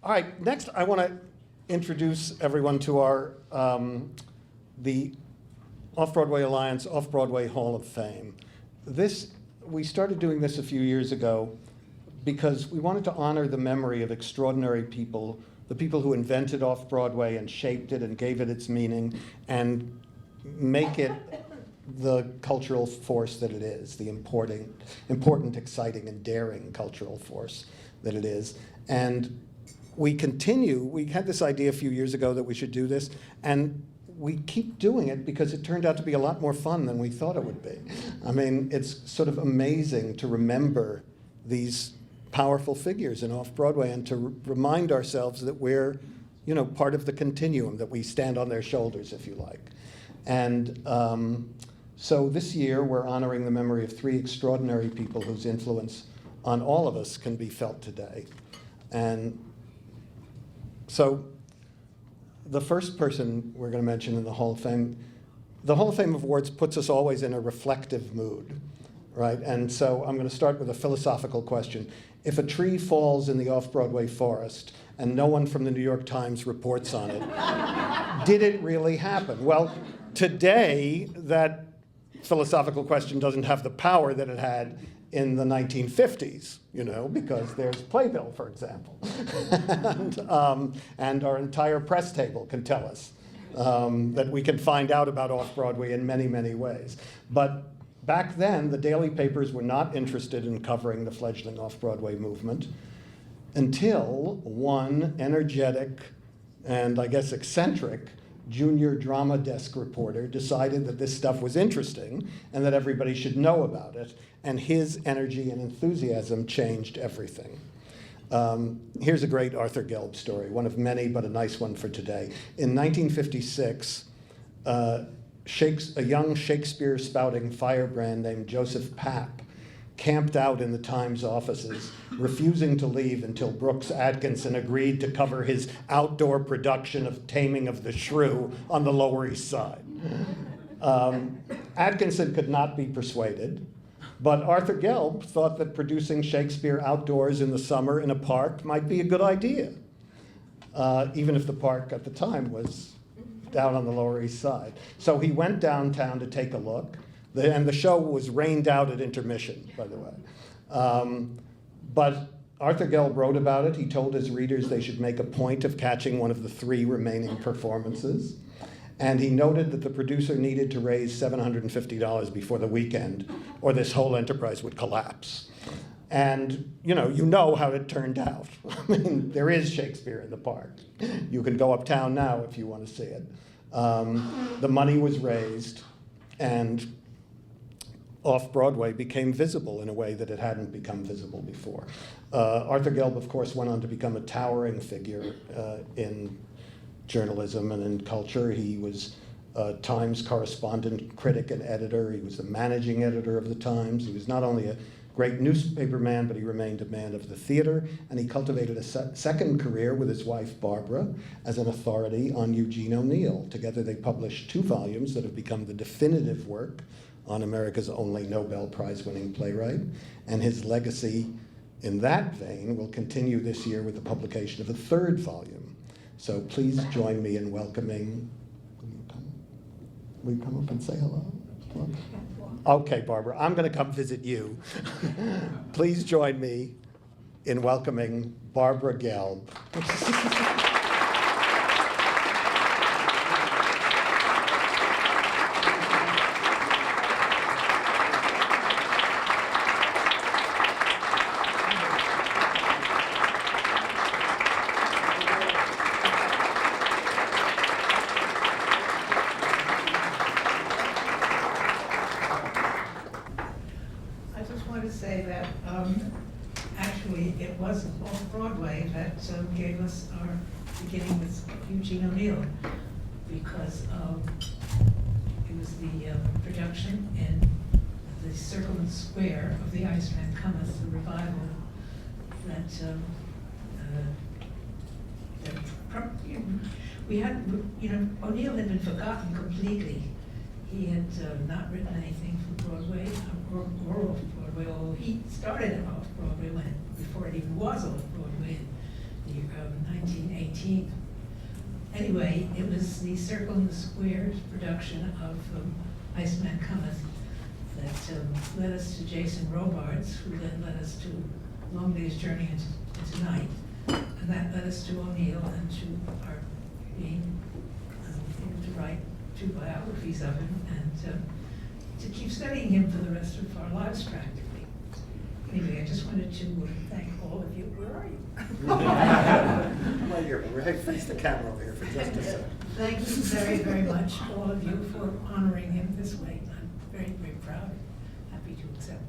All right, next I want to introduce everyone to our the Off Broadway Alliance Off Broadway Hall of Fame. We started doing this a few years ago because we wanted to honor the memory of extraordinary people, the people who invented Off Broadway and shaped it and gave it its meaning and make it the cultural force that it is, the important, exciting, and daring cultural force that it is. And we had this idea a few years ago that we should do this, and we keep doing it because it turned out to be a lot more fun than we thought it would be. I mean, it's sort of amazing to remember these powerful figures in Off-Broadway and to remind ourselves that we're, part of the continuum, that we stand on their shoulders, if you like. And so this year, we're honoring the memory of 3 extraordinary people whose influence on all of us can be felt today. And so the first person we're going to mention in the Hall of Fame, the Hall of Fame Awards puts us always in a reflective mood, right? And so I'm going to start with a philosophical question. If a tree falls in the off-Broadway forest and no one from the New York Times reports on it, did it really happen? Well, today, that philosophical question doesn't have the power that it had in the 1950s, because there's Playbill, for example. and our entire press table can tell us that we can find out about Off-Broadway in many, many ways. But back then, the daily papers were not interested in covering the fledgling Off-Broadway movement until one energetic and, I guess, eccentric junior drama desk reporter decided that this stuff was interesting and that everybody should know about it, and his energy and enthusiasm changed everything. Here's a great Arthur Gelb story, one of many, but a nice one for today. In 1956, a young Shakespeare-spouting firebrand named Joseph Papp camped out in the Times offices, refusing to leave until Brooks Atkinson agreed to cover his outdoor production of Taming of the Shrew on the Lower East Side. Atkinson could not be persuaded, but Arthur Gelb thought that producing Shakespeare outdoors in the summer in a park might be a good idea, even if the park at the time was down on the Lower East Side. So he went downtown to take a look. And the show was rained out at intermission, by the way. But Arthur Gelb wrote about it. He told his readers they should make a point of catching one of the 3 remaining performances. And he noted that the producer needed to raise $750 before the weekend, or this whole enterprise would collapse. And you know how it turned out. I mean, there is Shakespeare in the park. You can go uptown now if you want to see it. The money was raised, and Off-Broadway became visible in a way that it hadn't become visible before. Arthur Gelb, of course, went on to become a towering figure in journalism and in culture. He was a Times correspondent, critic, and editor. He was the managing editor of the Times. He was not only a great newspaper man, but he remained a man of the theater, and he cultivated a second career with his wife, Barbara, as an authority on Eugene O'Neill. Together they published 2 volumes that have become the definitive work on America's only Nobel Prize-winning playwright, and his legacy in that vein will continue this year with the publication of a 3rd volume. So please join me in welcoming, will you come up and say hello? Okay, Barbara, I'm going to come visit you. Please join me in welcoming Barbara Gelb. It was Off-Broadway that gave us our beginning with Eugene O'Neill, because it was the production in the Circle and Square of The Iceman Cometh, the revival that we had, O'Neill had been forgotten completely. He had not written anything for Broadway or Off-Broadway, although he started Off-Broadway before it even was Off-Broadway in the 18th. Anyway, it was the Circle in the Square production of Iceman Cometh that led us to Jason Robards, who then led us to Long Day's Journey into Night. And that led us to O'Neill and to our being able to write 2 biographies of him and to keep studying him for the rest of our lives practically. Anyway, I just wanted to thank all of you. Where are you? I'm right here, right, face the camera over here for just a second. Thank you very, very much, all of you, for honoring him this way. I'm very, very proud, happy to accept.